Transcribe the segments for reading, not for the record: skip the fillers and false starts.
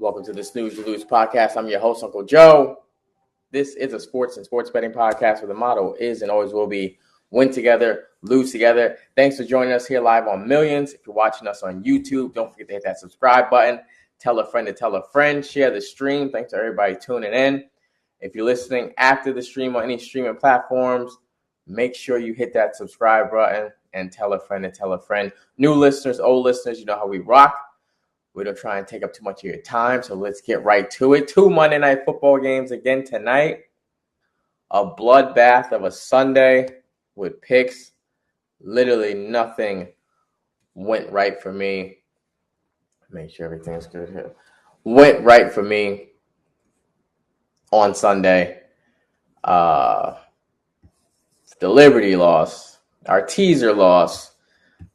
Welcome to the Snooze You Lose podcast. I'm your host, Uncle Joe. This is a sports and sports betting podcast where the motto is and always will be win together, lose together. Thanks for joining us here live on Millions. If you're watching us on YouTube, don't forget to hit that subscribe button. Tell a friend to tell a friend. Share the stream. Thanks to everybody tuning in. If you're listening after the stream on any streaming platforms, make sure you hit that subscribe button and tell a friend to tell a friend. New listeners, old listeners, you know how we rock. We don't try and take up too much of your time, so let's get right to it. 2 Monday Night Football games again tonight. A bloodbath of a Sunday with picks. Literally nothing went right for me. Make sure everything's good here. Went right for me on Sunday. The Liberty loss. Our teaser loss.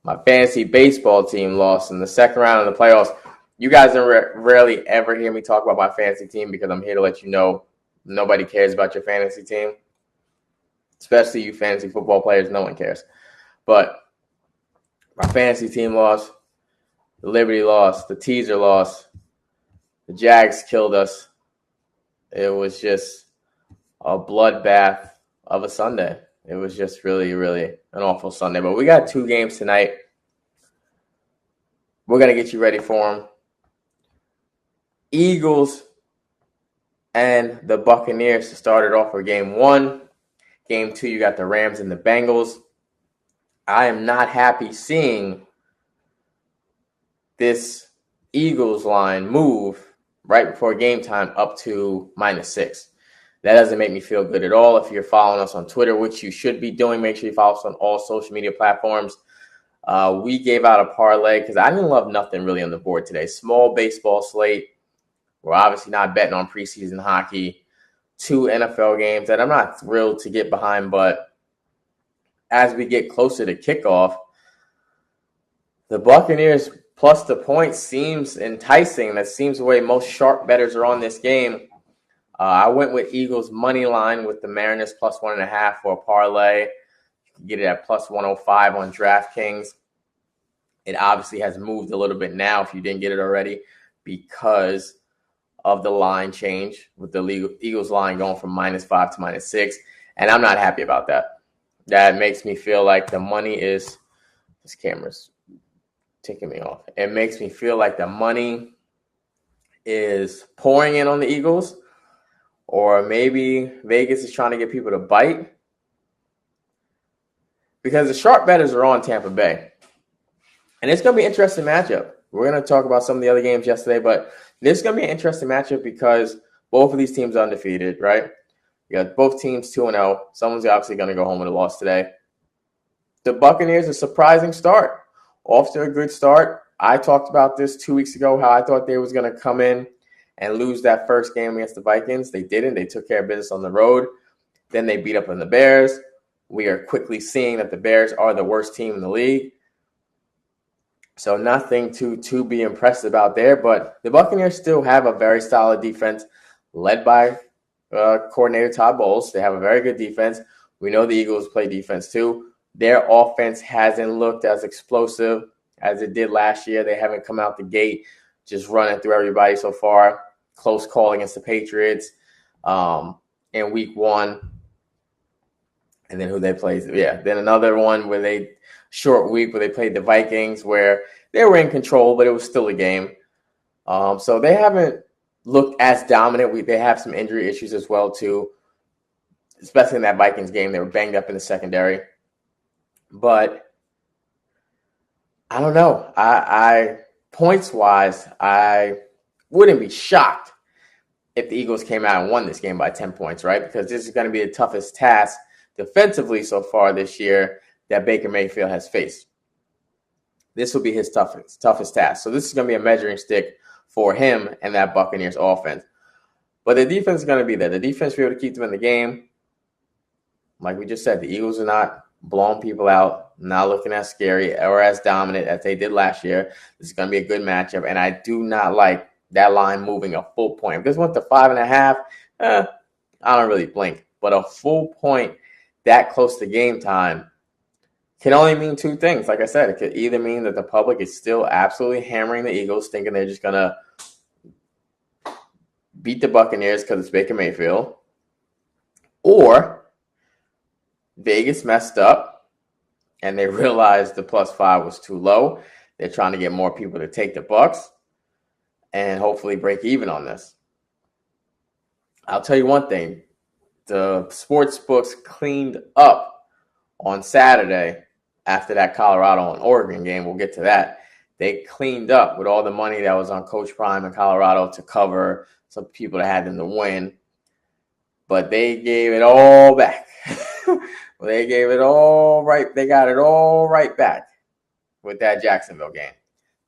My fantasy baseball team lost in the second round of the playoffs. You guys rarely ever hear me talk about my fantasy team because I'm here to let you know nobody cares about your fantasy team. Especially you fantasy football players, no one cares. But my fantasy team lost, the Liberty lost, the teaser lost, the Jags killed us. It was just a bloodbath of a Sunday. It was just really, really an awful Sunday. But we got 2 games tonight. We're going to get you ready for them. Eagles and the Buccaneers started off for game 1. Game 2, you got the Rams and the Bengals. I am not happy seeing this Eagles line move right before game time up to -6. That doesn't make me feel good at all. If you're following us on Twitter, which you should be doing, make sure you follow us on all social media platforms. We gave out a parlay because I didn't love nothing really on the board today. Small baseball slate. We're obviously not betting on preseason hockey. 2 NFL games that I'm not thrilled to get behind, but as we get closer to kickoff, the Buccaneers plus the points seems enticing. That seems the way most sharp bettors are on this game. I went with Eagles money line with the Mariners plus 1.5 for a parlay. You can get it at plus 105 on DraftKings. It obviously has moved a little bit now if you didn't get it already because of the line change with the Eagles line going from -5 to -6. And I'm not happy about that. That makes me feel like the money is – this camera's ticking me off. It makes me feel like the money is pouring in on the Eagles, or maybe Vegas is trying to get people to bite because the sharp bettors are on Tampa Bay. And it's going to be an interesting matchup. We're going to talk about some of the other games yesterday, but this is going to be an interesting matchup because both of these teams are undefeated, right? You got both teams 2-0. Someone's obviously going to go home with a loss today. The Buccaneers, a surprising start. Off to a good start. I talked about this 2 weeks ago, how I thought they was going to come in and lose that first game against the Vikings. They didn't. They took care of business on the road. Then they beat up on the Bears. We are quickly seeing that the Bears are the worst team in the league. So nothing to be impressed about there. But the Buccaneers still have a very solid defense led by coordinator Todd Bowles. They have a very good defense. We know the Eagles play defense too. Their offense hasn't looked as explosive as it did last year. They haven't come out the gate just running through everybody so far. Close call against the Patriots in week 1. And then who they played? Yeah, then another one where they short week where they played the Vikings where they were in control, but it was still a game. So they haven't looked as dominant. They have some injury issues as well too, especially in that Vikings game. They were banged up in the secondary. But I don't know. I points-wise, I wouldn't be shocked if the Eagles came out and won this game by 10 points, right? Because this is going to be the toughest task defensively so far this year that Baker Mayfield has faced. This will be his toughest task. So this is going to be a measuring stick for him and that Buccaneers offense. But the defense is going to be there. The defense will be able to keep them in the game. Like we just said, the Eagles are not blowing people out, not looking as scary or as dominant as they did last year. This is going to be a good matchup, and I do not like that line moving a full point. If this went to 5.5, I don't really blink. But a full point that close to game time can only mean 2 things. Like I said, it could either mean that the public is still absolutely hammering the Eagles, thinking they're just going to beat the Buccaneers because it's Baker Mayfield, or Vegas messed up and they realized the +5 was too low. They're trying to get more people to take the Bucks and hopefully break even on this. I'll tell you one thing. The sports books cleaned up on Saturday after that Colorado and Oregon game. We'll get to that. They cleaned up with all the money that was on Coach Prime in Colorado to cover some people that had them to win. But they gave it all back. They gave it all right. They got it all right back with that Jacksonville game.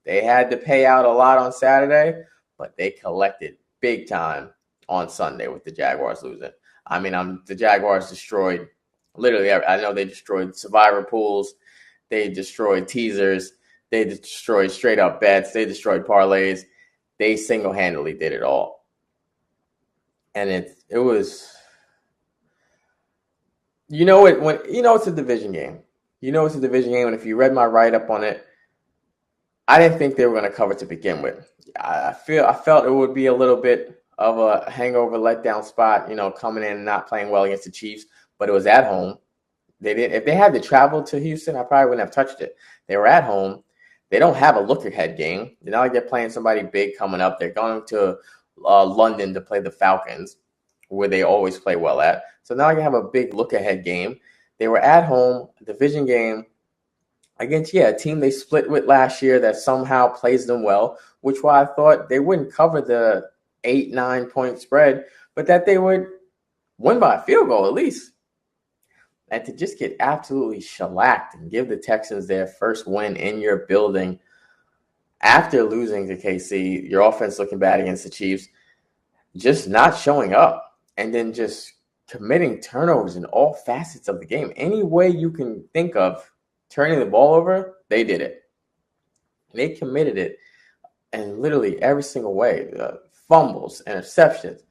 They had to pay out a lot on Saturday, but they collected big time on Sunday with the Jaguars losing. I mean, the Jaguars destroyed literally. I know they destroyed survivor pools. They destroyed teasers. They destroyed straight up bets. They destroyed parlays. They single-handedly did it all. And it was, it's a division game. It's a division game, and if you read my write-up on it, I didn't think they were going to cover to begin with. I felt it would be a little bit of a hangover letdown spot, coming in and not playing well against the Chiefs, but it was at home. If they had to travel to Houston, I probably wouldn't have touched it. They were at home. They don't have a look-ahead game. It's not like they're playing somebody big coming up. They're going to London to play the Falcons, where they always play well at. So now you have a big look-ahead game. They were at home, a division game, against, a team they split with last year that somehow plays them well, which why I thought they wouldn't cover the 8-9 point spread, but that they would win by a field goal at least. And to just get absolutely shellacked and give the Texans their first win in your building after losing to KC, your offense looking bad against the Chiefs, just not showing up, and then just committing turnovers in all facets of the game. Any way you can think of turning the ball over, they did it. They committed it, and literally every single way. Fumbles, interceptions,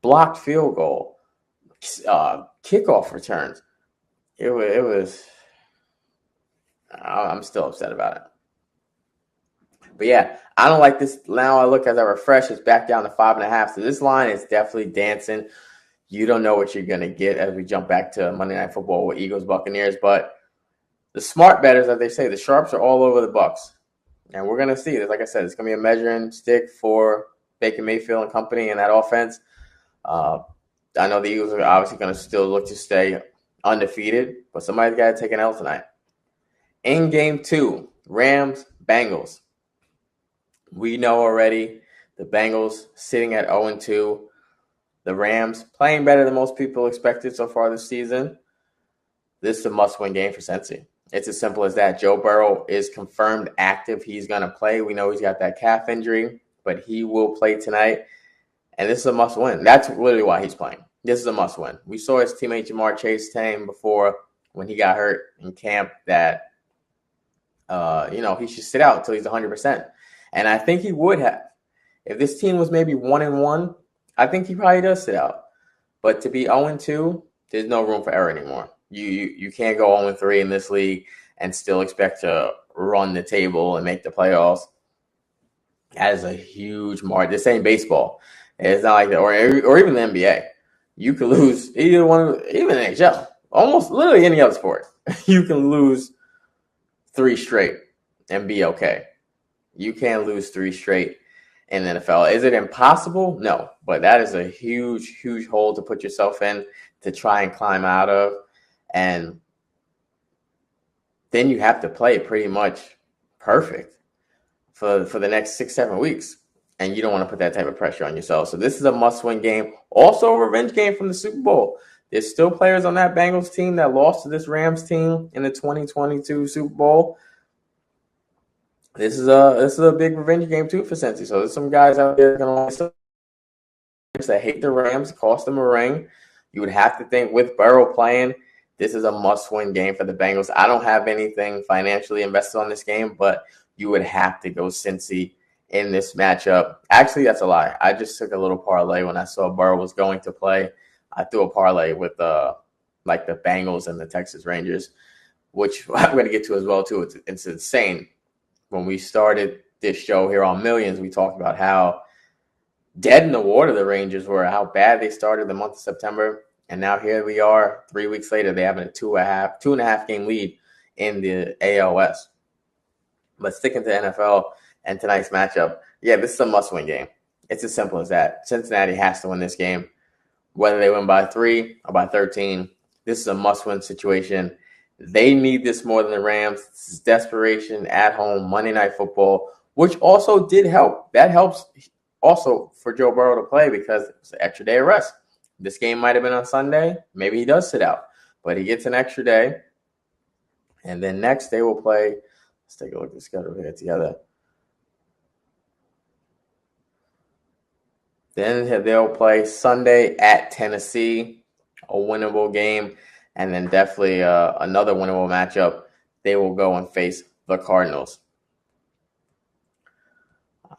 blocked field goal, kickoff returns. It was. I'm still upset about it. But yeah, I don't like this. Now I look as I refresh, it's back down to 5.5. So this line is definitely dancing. You don't know what you're going to get as we jump back to Monday Night Football with Eagles Buccaneers. But the smart bettors, as they say, the sharps are all over the Bucks. And we're going to see this. Like I said, it's going to be a measuring stick for Baker Mayfield and company in that offense. I know the Eagles are obviously going to still look to stay undefeated, but somebody's got to take an L tonight. In game 2, Rams-Bengals. We know already the Bengals sitting at 0-2. The Rams playing better than most people expected so far this season. This is a must-win game for Cincy. It's as simple as that. Joe Burrow is confirmed active. He's going to play. We know he's got that calf injury, but he will play tonight. And this is a must-win. That's literally why he's playing. This is a must-win. We saw his teammate Jamar Chase saying before when he got hurt in camp that, he should sit out until he's 100%. And I think he would have. If this team was maybe 1-1, I think he probably does sit out. But to be 0-2, there's no room for error anymore. You can't go 0-3 in this league and still expect to run the table and make the playoffs. That is a huge margin. This ain't baseball. It's not like that, or even the NBA. You could lose either one, even the NHL, almost literally any other sport. You can lose 3 straight and be okay. You can't lose 3 straight in the NFL. Is it impossible? No, but that is a huge, huge hole to put yourself in to try and climb out of. And then you have to play pretty much perfect for the next 6-7 weeks. And you don't want to put that type of pressure on yourself. So this is a must-win game. Also a revenge game from the Super Bowl. There's still players on that Bengals team that lost to this Rams team in the 2022 Super Bowl. This is a big revenge game too for Cincy. So there's some guys out there that hate the Rams, cost them a ring. You would have to think with Burrow playing, this is a must-win game for the Bengals. I don't have anything financially invested on this game, but you would have to go Cincy in this matchup. Actually, that's a lie. I just took a little parlay when I saw Burrow was going to play. I threw a parlay with the Bengals and the Texas Rangers, which I'm going to get to as well too. It's insane. When we started this show here on Millions, we talked about how dead in the water the Rangers were, how bad they started the month of September. And now here we are 3 weeks later, they have a two and a half game lead in the ALS. But sticking to NFL and tonight's matchup, yeah, this is a must-win game. It's as simple as that. Cincinnati has to win this game. Whether they win by 3 or by 13, this is a must-win situation. They need this more than the Rams. This is desperation at home, Monday Night Football, which also did help. That helps also for Joe Burrow to play because it's an extra day of rest. This game might have been on Sunday. Maybe he does sit out, but he gets an extra day. And then next they will play. Let's take a look at the schedule here together. Then they'll play Sunday at Tennessee, a winnable game. And then definitely another winnable matchup. They will go and face the Cardinals.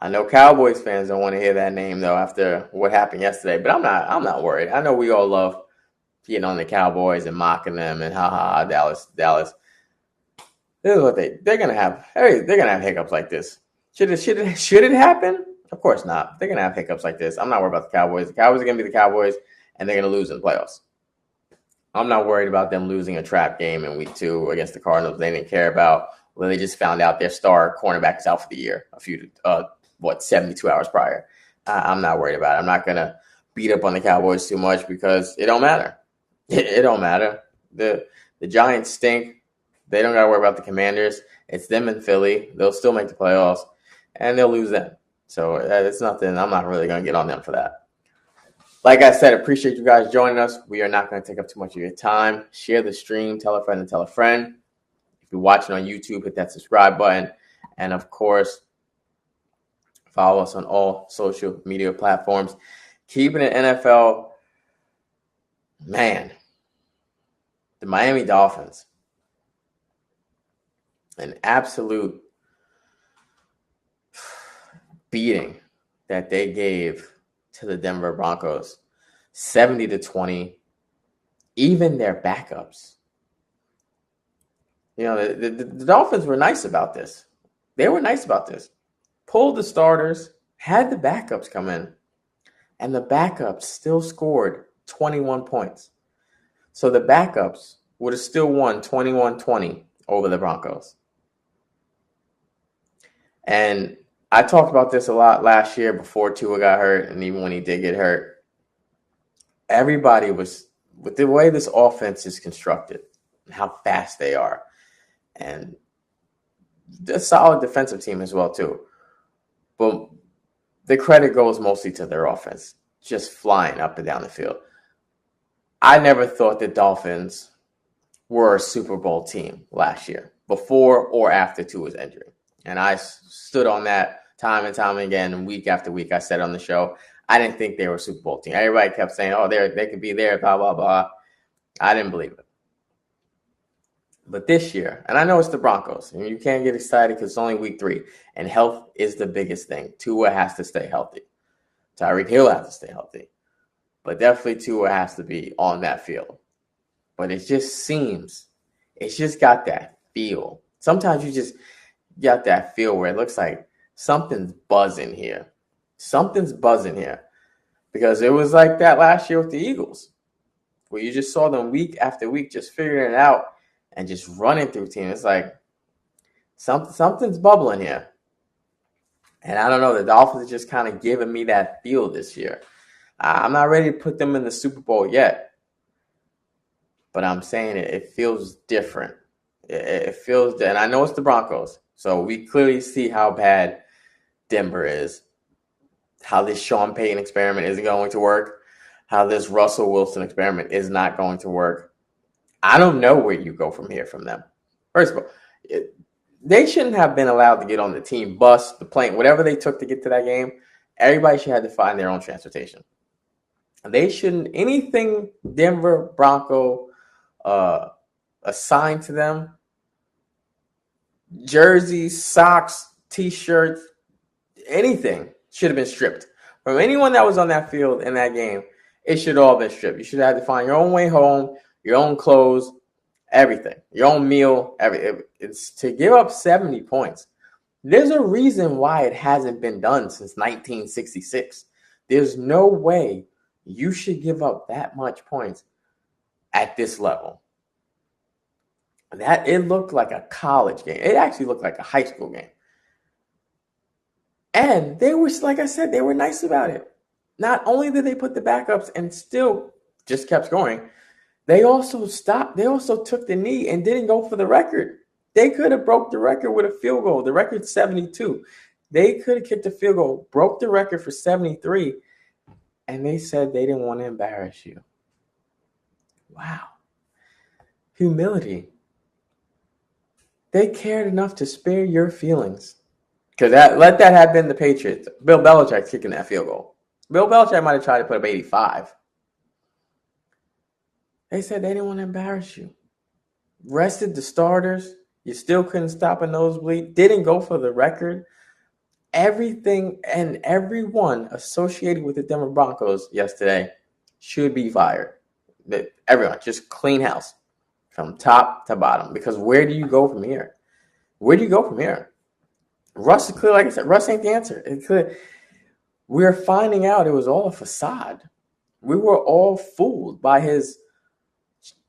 I know Cowboys fans don't want to hear that name though after what happened yesterday, but I'm not worried. I know we all love getting on the Cowboys and mocking them and Dallas. This is what they're gonna have. They're gonna have hiccups like this. Should it happen? Of course not. They're gonna have hiccups like this. I'm not worried about the Cowboys. The Cowboys are gonna be the Cowboys, and they're gonna lose in the playoffs. I'm not worried about them losing a trap game in week 2 against the Cardinals. They didn't care about. Well, they just found out their star cornerback is out for the year. 72 hours prior. I'm not worried about it. I'm not gonna beat up on the Cowboys too much because it don't matter. It don't matter. The Giants stink. They don't gotta worry about the Commanders. It's them in Philly. They'll still make the playoffs, and they'll lose them. So it's nothing. I'm not really gonna get on them for that. Like I said, appreciate you guys joining us. We are not going to take up too much of your time. Share the stream, tell a friend and tell a friend. If you're watching on YouTube, hit that subscribe button. And of course, follow us on all social media platforms. Keeping it NFL, man, the Miami Dolphins, an absolute beating that they gave to the Denver Broncos, 70-20. Even their backups. You know, the Dolphins were nice about this. They were nice about this. Pulled the starters, had the backups come in, and the backups still scored 21 points. So the backups would have still won 21-20 over the Broncos. And I talked about this a lot last year before Tua got hurt, and even when he did get hurt. Everybody was, with the way this offense is constructed, and how fast they are, and a solid defensive team as well, too. But the credit goes mostly to their offense, just flying up and down the field. I never thought the Dolphins were a Super Bowl team last year, before or after Tua's injury. And I stood on that time and time again, week after week. I said on the show, I didn't think they were a Super Bowl team. Everybody kept saying, oh, they could be there, blah, blah, blah. I didn't believe it. But this year, and I know it's the Broncos, and you can't get excited because it's only week 3, and health is the biggest thing. Tua has to stay healthy. Tyreek Hill has to stay healthy. But definitely Tua has to be on that field. But it just seems, it's just got that feel. Sometimes you just got that feel where it looks like something's buzzing here. Something's buzzing here. Because it was like that last year with the Eagles, where you just saw them week after week just figuring it out and just running through teams. It's like something's bubbling here. And I don't know, the Dolphins are just kind of giving me that feel this year. I'm not ready to put them in the Super Bowl yet. But I'm saying it feels different. It feels, and I know it's the Broncos. So we clearly see how bad Denver is, how this Sean Payton experiment isn't going to work, how this Russell Wilson experiment is not going to work. I don't know where you go from here from them. First of all, they shouldn't have been allowed to get on the team bus, the plane, whatever they took to get to that game. Everybody should have to find their own transportation. They shouldn't, anything Denver Bronco assigned to them, jerseys, socks, T-shirts, anything should have been stripped. From anyone that was on that field in that game, it should all have been stripped. You should have to find your own way home, your own clothes, everything, your own meal. It's to give up 70 points. There's a reason why it hasn't been done since 1966. There's no way you should give up that much points at this level. That it looked like a college game. It actually looked like a high school game. And they were, like I said, they were nice about it. Not only did they put the backups and still just kept scoring, they also stopped. They also took the knee and didn't go for the record. They could have broke the record with a field goal. The record's 72. They could have kicked a field goal, broke the record for 73, and they said they didn't want to embarrass you. Wow. Humility. They cared enough to spare your feelings. Because let that have been the Patriots. Bill Belichick kicking that field goal. Bill Belichick might have tried to put up 85. They said they didn't want to embarrass you. Rested the starters. You still couldn't stop a nosebleed. Didn't go for the record. Everything and everyone associated with the Denver Broncos yesterday should be fired. Everyone, just clean house from top to bottom. Because where do you go from here? Where do you go from here? Russ is clear, like I said, Russ ain't the answer. It's clear. We're finding out it was all a facade. We were all fooled by his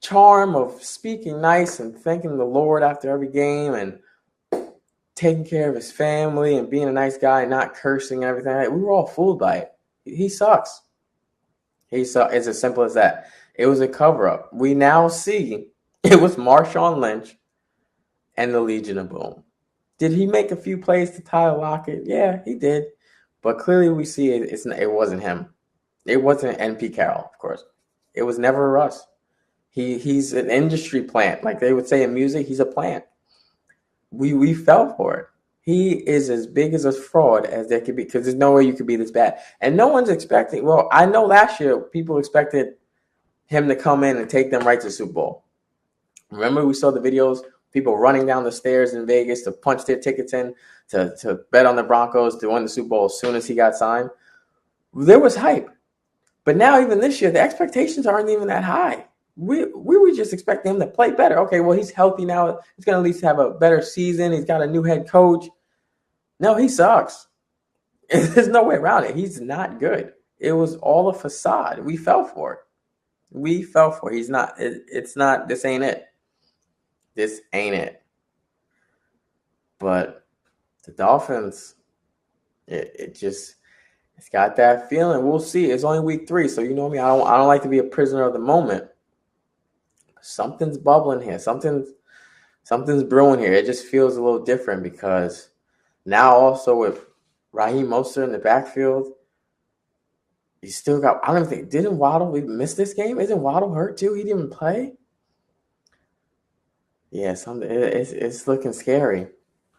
charm of speaking nice and thanking the Lord after every game and taking care of his family and being a nice guy and not cursing and everything. We were all fooled by it. He sucks. It's as simple as that. It was a cover-up. We now see it was Marshawn Lynch and the Legion of Boom. Did he make a few plays to Tyler Lockett? Yeah, he did. But clearly we see it wasn't him. It wasn't NP Carroll, of course. It was never Russ. He's an industry plant. Like they would say in music, he's a plant. We fell for it. He is as big as a fraud as there could be because there's no way you could be this bad. And no one's expecting. Well, I know last year people expected him to come in and take them right to the Super Bowl. Remember we saw the videos, people running down the stairs in Vegas to punch their tickets in to bet on the Broncos to win the Super Bowl as soon as he got signed. There was hype. But now even this year, the expectations aren't even that high. We were just expecting him to play better. Okay, well, he's healthy now. He's going to at least have a better season. He's got a new head coach. No, he sucks. There's no way around it. He's not good. It was all a facade. We fell for it. He's not. It's not. This ain't it. This ain't it. But the Dolphins, it's got that feeling. We'll see. It's only week 3, so you know me. I don't like to be a prisoner of the moment. Something's bubbling here. Something's brewing here. It just feels a little different because now also with Raheem Mostert in the backfield, you still got. I don't even think didn't Waddle miss this game? Isn't Waddle hurt too? He didn't even play. Yeah, it's looking scary.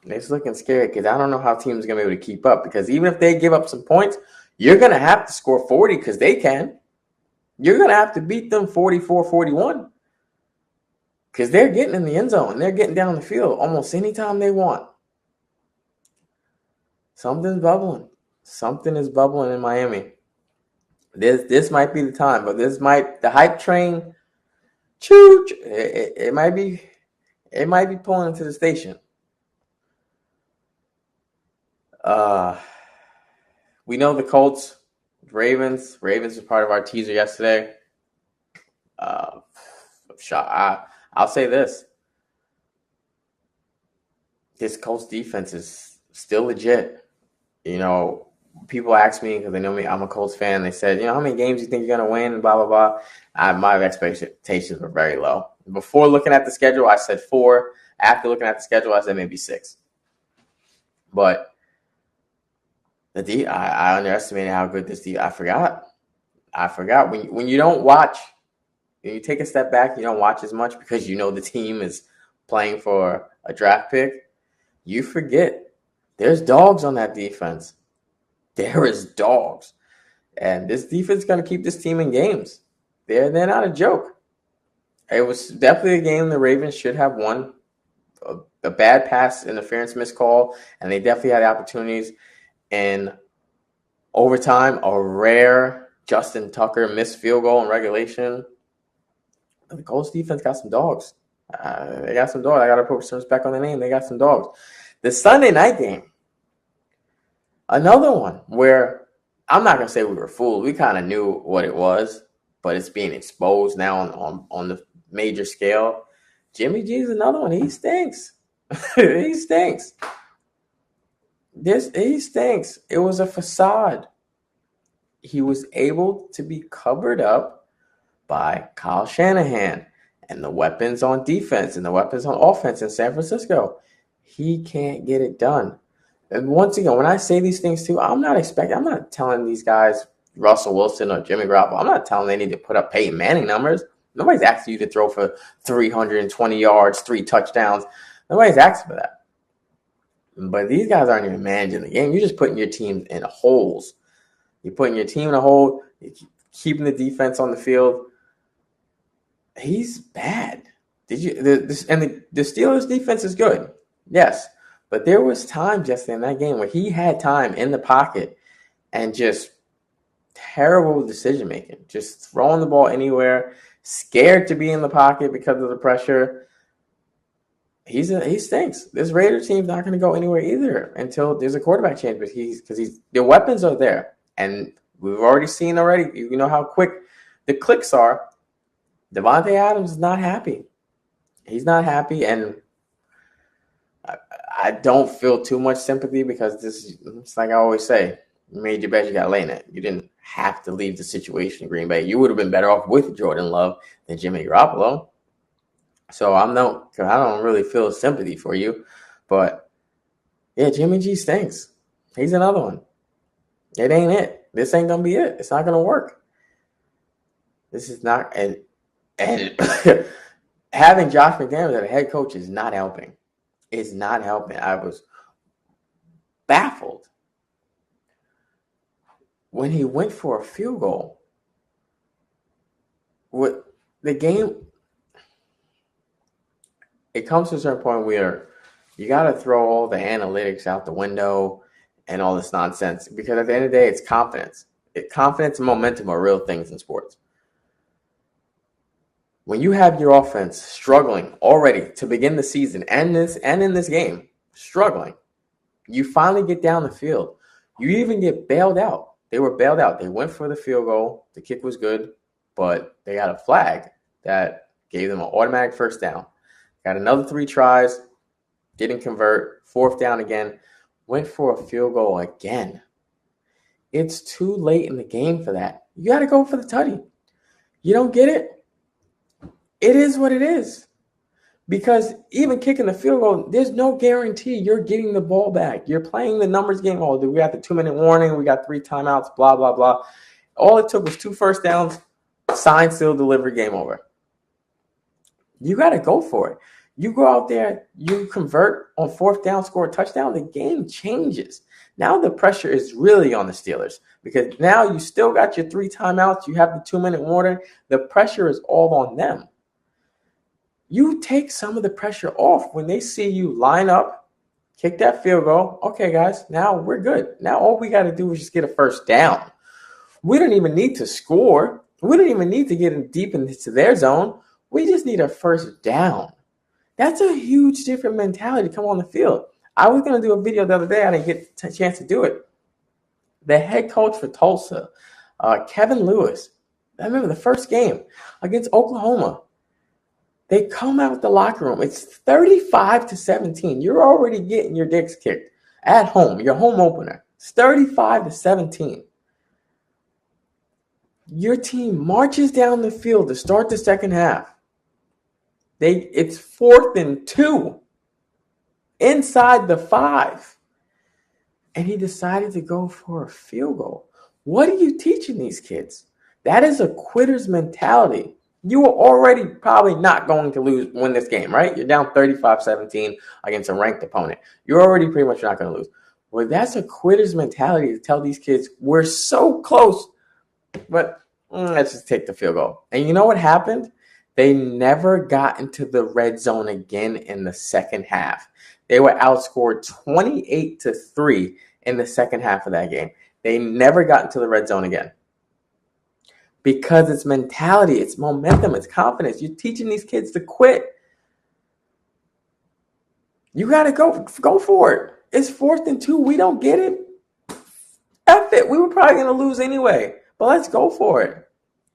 It's looking scary because I don't know how teams are gonna be able to keep up. Because even if they give up some points, you're gonna have to score 40 because they can. You're gonna have to beat them 44-41. Because they're getting in the end zone. They're getting down the field almost anytime they want. Something's bubbling. Something is bubbling in Miami. This might be the time, but the hype train, choo, it might be pulling into the station. We know the Colts, Ravens. Ravens was part of our teaser yesterday. I'll say this. This Colts defense is still legit. You know, people ask me because they know me. I'm a Colts fan. They said, how many games you think you're going to win and blah, blah, blah. My expectations were very low. Before looking at the schedule, I said 4. After looking at the schedule, I said maybe 6. But I underestimated how good this I forgot. When you don't watch, when you take a step back, you don't watch as much because you know the team is playing for a draft pick. You forget there's dogs on that defense. There is dogs. And this defense is going to keep this team in games. They're not a joke. It was definitely a game the Ravens should have won. A bad pass interference missed call, and they definitely had opportunities. In overtime, a rare Justin Tucker missed field goal in regulation. The Colts defense got some dogs. They got some dogs. I got to put some respect on the name. They got some dogs. The Sunday night game, another one where I'm not gonna say we were fooled. We kind of knew what it was, but it's being exposed now on the major scale. Jimmy G is another one. He stinks. He stinks. He stinks. It was a facade. He was able to be covered up by Kyle Shanahan and the weapons on defense and the weapons on offense in San Francisco. He can't get it done. And once again, when I say these things too, I'm not telling these guys, Russell Wilson or Jimmy Garoppolo, I'm not telling they need to put up Peyton Manning numbers. Nobody's asking you to throw for 320 yards, 3 touchdowns. Nobody's asking for that. But these guys aren't even managing the game. You're just putting your team in holes. You're putting your team in a hole, keeping the defense on the field. He's bad. The Steelers defense is good. Yes. But there was times yesterday in that game where he had time in the pocket and just terrible decision making, just throwing the ball anywhere, scared to be in the pocket because of the pressure. He stinks. This Raiders team's not going to go anywhere either until there's a quarterback change. But the weapons are there, and we've already seen already. You know how quick the clicks are. Devontae Adams is not happy. He's not happy, and I don't feel too much sympathy because it's like I always say, you made your bed, you got to lay in it. You didn't have to leave the situation in Green Bay. You would have been better off with Jordan Love than Jimmy Garoppolo. So I don't really feel sympathy for you. But, yeah, Jimmy G stinks. He's another one. It ain't it. This ain't going to be it. It's not going to work. This is not – and having Josh McDaniels as a head coach is not helping. It's not helping. I was baffled when he went for a field goal. With the game, it comes to a certain point where you got to throw all the analytics out the window and all this nonsense because at the end of the day, it's confidence. Confidence and momentum are real things in sports. When you have your offense struggling already to begin the season and in this game, struggling, you finally get down the field. You even get bailed out. They were bailed out. They went for the field goal. The kick was good, but they got a flag that gave them an automatic first down. Got another 3 tries, didn't convert, 4th down again, went for a field goal again. It's too late in the game for that. You got to go for the tutty. You don't get it? It is what it is. Because even kicking the field goal, there's no guarantee you're getting the ball back. You're playing the numbers game. Oh, we got the 2-minute warning. We got 3 timeouts, blah, blah, blah. All it took was 2 first downs, sign, seal, deliver, game over. You got to go for it. You go out there, you convert on 4th down, score a touchdown, the game changes. Now the pressure is really on the Steelers because now you still got your 3 timeouts. You have the 2-minute warning. The pressure is all on them. You take some of the pressure off when they see you line up, kick that field goal. Okay, guys, now we're good. Now all we got to do is just get a first down. We don't even need to score. We don't even need to get in deep into their zone. We just need a first down. That's a huge different mentality to come on the field. I was going to do a video the other day. I didn't get a chance to do it. The head coach for Tulsa, Kevin Lewis, I remember the first game against Oklahoma. They come out of the locker room. It's 35-17. You're already getting your dicks kicked at home, your home opener. It's 35-17. Your team marches down the field to start the second half. It's 4th and 2 inside the 5. And he decided to go for a field goal. What are you teaching these kids? That is a quitter's mentality. You were already probably not going to win this game, right? You're down 35-17 against a ranked opponent. You're already pretty much not going to lose. Well, that's a quitter's mentality to tell these kids, we're so close, but let's just take the field goal. And you know what happened? They never got into the red zone again in the second half. They were outscored 28-3 in the second half of that game. They never got into the red zone again. Because it's mentality, it's momentum, it's confidence. You're teaching these kids to quit. You got to go for it. It's 4th and 2. We don't get it. F it. We were probably going to lose anyway, but let's go for it.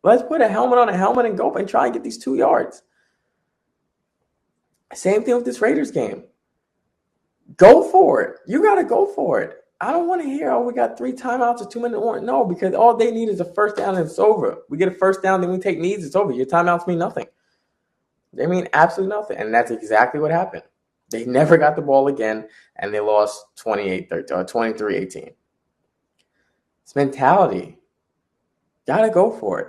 Let's put a helmet on a helmet and go and try and get these 2 yards. Same thing with this Raiders game. Go for it. You got to go for it. I don't want to hear, oh, we got 3 timeouts or 2-minute warning. No, because all they need is a first down and it's over. We get a first down, then we take knees, it's over. Your timeouts mean nothing. They mean absolutely nothing. And that's exactly what happened. They never got the ball again, and they lost 23-18. It's mentality. Got to go for it.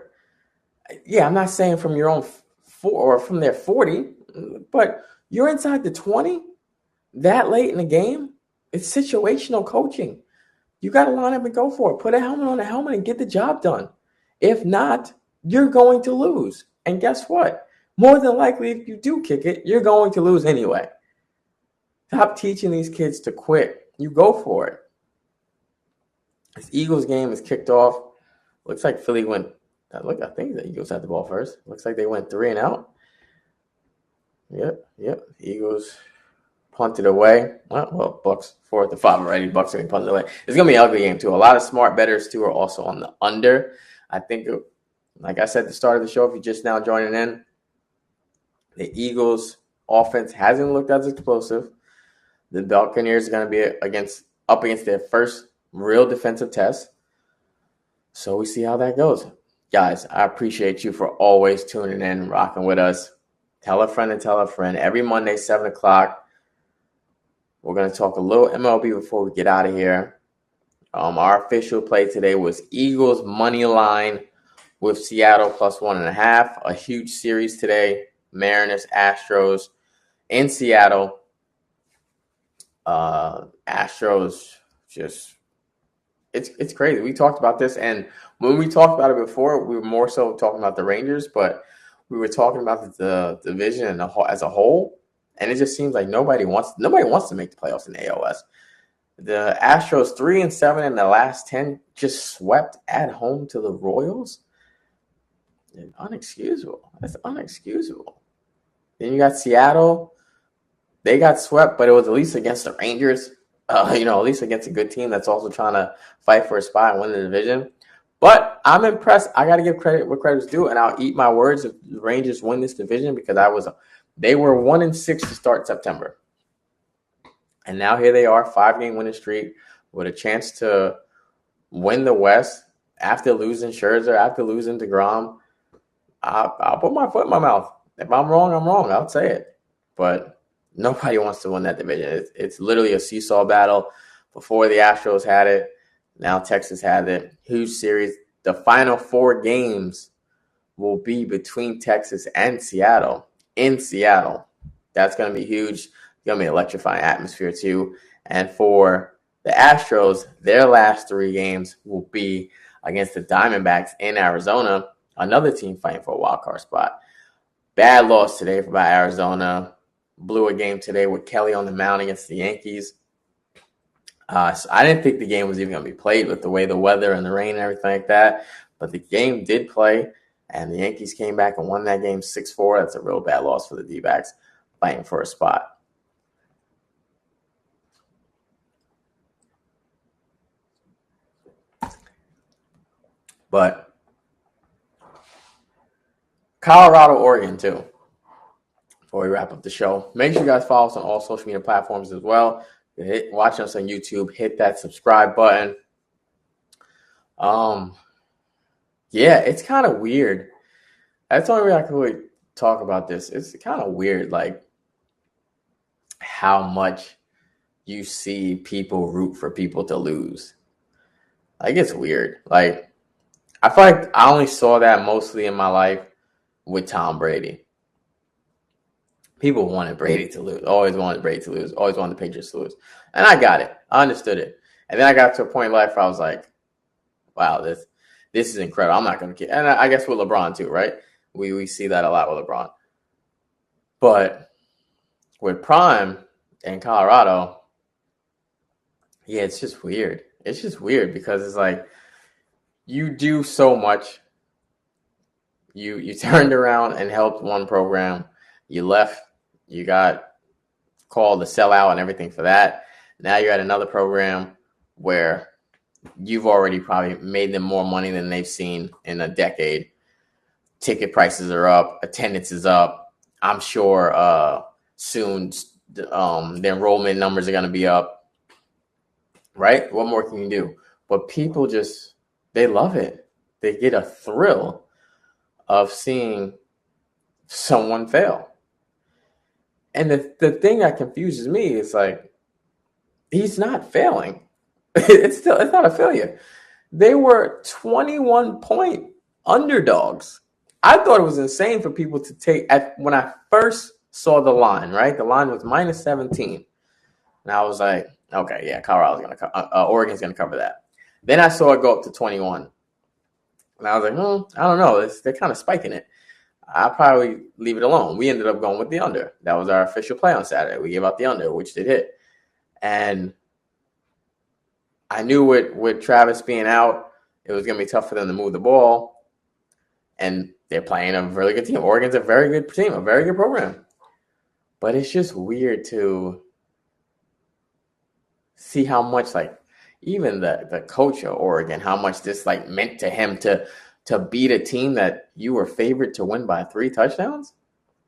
Yeah, I'm not saying from your own or from their 40, but you're inside the 20 that late in the game. It's situational coaching. You got to line up and go for it. Put a helmet on a helmet and get the job done. If not, you're going to lose. And guess what? More than likely, if you do kick it, you're going to lose anyway. Stop teaching these kids to quit. You go for it. This Eagles game is kicked off. Looks like Philly went. I think the Eagles had the ball first. Looks like they went 3 and out. Yep. Eagles punted away. Well, Bucks 4-5 already. Bucks are going to punt it away. It's going to be an ugly game, too. A lot of smart bettors, too, are also on the under. I think, like I said at the start of the show, if you're just now joining in, the Eagles' offense hasn't looked as explosive. The Buccaneers are going to be up against their first real defensive test. So we see how that goes. Guys, I appreciate you for always tuning in and rocking with us. Tell a friend and tell a friend. Every Monday, 7 o'clock, we're going to talk a little MLB before we get out of here. Our official play today was Eagles money line with Seattle plus 1.5. A huge series today. Mariners, Astros in Seattle. Astros just it's crazy. We talked about this, and when we talked about it before, we were more so talking about the Rangers, but we were talking about the division as a whole, and it just seems like nobody wants to make the playoffs in the ALS. The Astros 3-7 in the last 10 just swept at home to the Royals. Unexcusable. That's unexcusable. Then you got Seattle. They got swept, but it was at least against the Rangers. At least against a good team that's also trying to fight for a spot and win the division. But I'm impressed. I got to give credit where credit's due, and I'll eat my words if the Rangers win this division because they were 1-6 to start September. And now here they are, 5-game winning streak with a chance to win the West after losing Scherzer, after losing DeGrom. I'll put my foot in my mouth. If I'm wrong, I'm wrong. I'll say it. But nobody wants to win that division. It's literally a seesaw battle. Before the Astros had it, now Texas had it. Huge series. The final 4 games will be between Texas and Seattle. In Seattle. That's going to be huge. It's going to be an electrifying atmosphere too. And for the Astros, their last 3 games will be against the Diamondbacks in Arizona, another team fighting for a wild card spot. Bad loss today by Arizona. Blew a game today with Kelly on the mound against the Yankees. So I didn't think the game was even going to be played with the way the weather and the rain and everything like that. But the game did play, and the Yankees came back and won that game 6-4. That's a real bad loss for the D-backs fighting for a spot. But Colorado, Oregon, too. Before we wrap up the show, make sure you guys follow us on all social media platforms as well. Watch us on YouTube. Hit that subscribe button. Yeah, it's kind of weird. That's the only way I can really talk about this. It's kind of weird, like how much you see people root for people to lose. Like, it's weird. Like, I feel like I only saw that mostly in my life with Tom Brady. People wanted Brady to lose. Always wanted Brady to lose. Always wanted the Patriots to lose. And I got it. I understood it. And then I got to a point in life where I was like, wow, this is incredible. I'm not going to care. And I guess with LeBron too, right? We see that a lot with LeBron. But with Prime in Colorado, yeah, it's just weird. It's just weird because it's like you do so much. You turned around and helped one program. You left. You got called to sell out and everything for that. Now you're at another program where you've already probably made them more money than they've seen in a decade. Ticket prices are up, attendance is up. I'm sure soon the enrollment numbers are going to be up, right? What more can you do? But people just, they love it. They get a thrill of seeing someone fail. And the thing that confuses me is like, he's not failing. It's not a failure. They were 21-point underdogs. I thought it was insane for people to take when I first saw the line, right? The line was minus 17. And I was like, okay, yeah, Oregon's going to cover that. Then I saw it go up to 21. And I was like, I don't know. They're kind of spiking it. I'll probably leave it alone. We ended up going with the under. That was our official play on Saturday. We gave out the under, which did hit. And I knew with Travis being out, it was going to be tough for them to move the ball. And they're playing a really good team. Oregon's a very good team, a very good program. But it's just weird to see how much, like, even the coach of Oregon, how much this, like, meant to him to beat a team that you were favored to win by 3 touchdowns.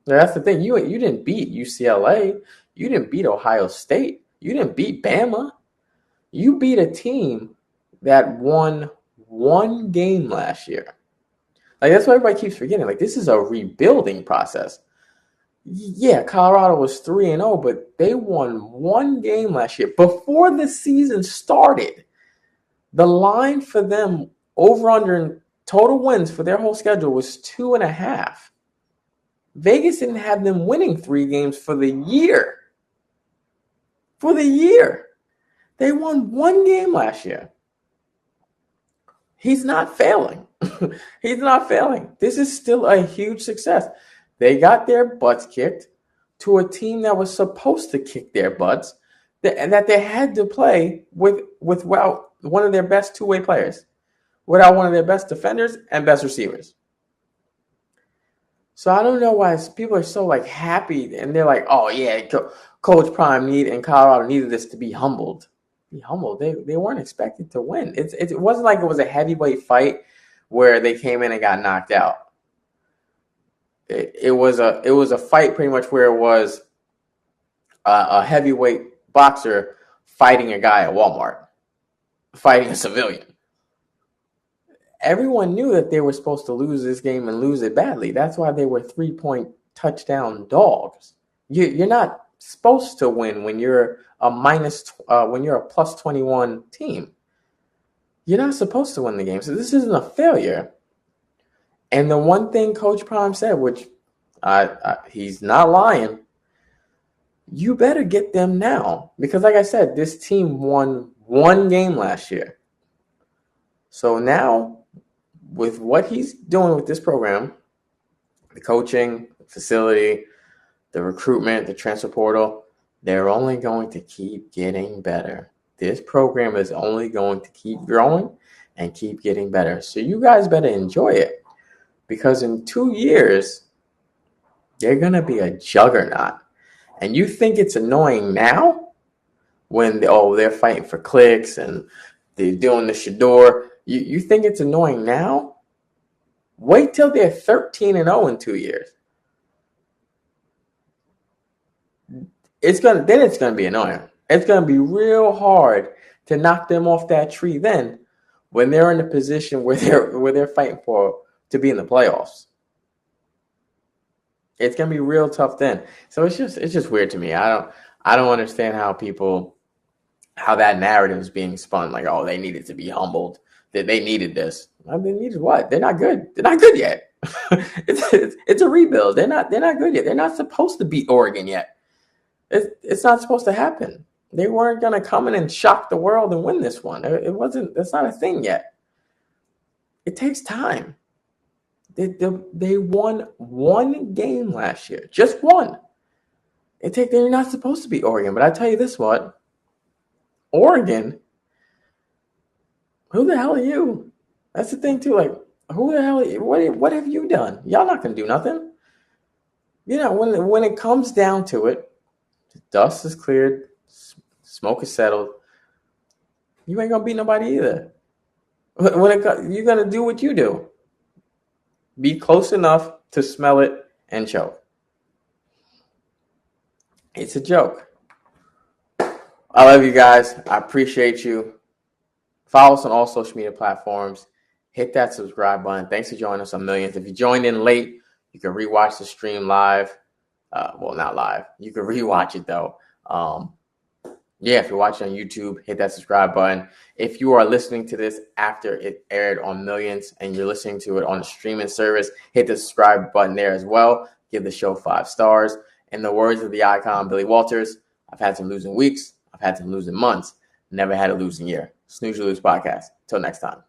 Now, that's the thing. You didn't beat UCLA. You didn't beat Ohio State. You didn't beat Bama. You beat a team that won 1 game last year. Like, that's what everybody keeps forgetting. Like, this is a rebuilding process. Yeah, Colorado was 3-0, but they won 1 game last year. Before the season started, the line for them over under in total wins for their whole schedule was 2.5. Vegas didn't have them winning 3 games for the year. For the year. They won 1 game last year. He's not failing. He's not failing. This is still a huge success. They got their butts kicked to a team that was supposed to kick their butts, that they had to play without one of their best two-way players, without one of their best defenders and best receivers. So I don't know why people are so like happy and they're like, oh yeah, Coach Prime and Colorado needed this to be humbled. Be humbled. They weren't expected to win. It wasn't like it was a heavyweight fight where they came in and got knocked out. It was a fight pretty much where it was a heavyweight boxer fighting a guy at Walmart, fighting a civilian. Everyone knew that they were supposed to lose this game and lose it badly. That's why they were 3-point touchdown dogs. You're not supposed to win when you're when you're a plus 21 team. You're not supposed to win the game. So this isn't a failure. And the one thing Coach Prime said, which he's not lying, you better get them now. Because like I said, this team won 1 game last year. So now, with what he's doing with this program, the coaching, the facility, the recruitment, the transfer portal, they're only going to keep getting better. This program is only going to keep growing and keep getting better. So you guys better enjoy it. Because in 2 years, they're going to be a juggernaut. And you think it's annoying now when they're fighting for clicks and they're doing the Shador. You think it's annoying now? Wait till they're 13-0 in 2 years. It's gonna be annoying. It's gonna be real hard to knock them off that tree then when they're in a position where they're fighting to be in the playoffs. It's gonna be real tough then. So it's just weird to me. I don't understand how that narrative is being spun. Like, oh, they needed to be humbled. That they needed this. I mean, they needed what? They're not good. They're not good yet. It's a rebuild. They're not good yet. They're not supposed to beat Oregon yet. It's not supposed to happen. They weren't gonna come in and shock the world and win this one. It wasn't. That's not a thing yet. It takes time. They won 1 game last year, just 1. They're not supposed to beat Oregon, but I tell you this: what? Oregon. Who the hell are you? That's the thing too. Like, who the hell are you? What have you done? Y'all not gonna do nothing. You know, when it comes down to it, the dust is cleared, smoke is settled. You ain't gonna beat nobody either. You're gonna do what you do. Be close enough to smell it and choke. It's a joke. I love you guys. I appreciate you. Follow us on all social media platforms. Hit that subscribe button. Thanks for joining us on Millions. If you joined in late, you can rewatch the stream live. Well, not live. You can rewatch it though. If you're watching on YouTube, hit that subscribe button. If you are listening to this after it aired on Millions and you're listening to it on a streaming service, hit the subscribe button there as well. Give the show 5 stars. In the words of the icon Billy Walters, I've had some losing weeks. I've had some losing months. Never had a losing year. Snooze You Lose podcast. Till next time.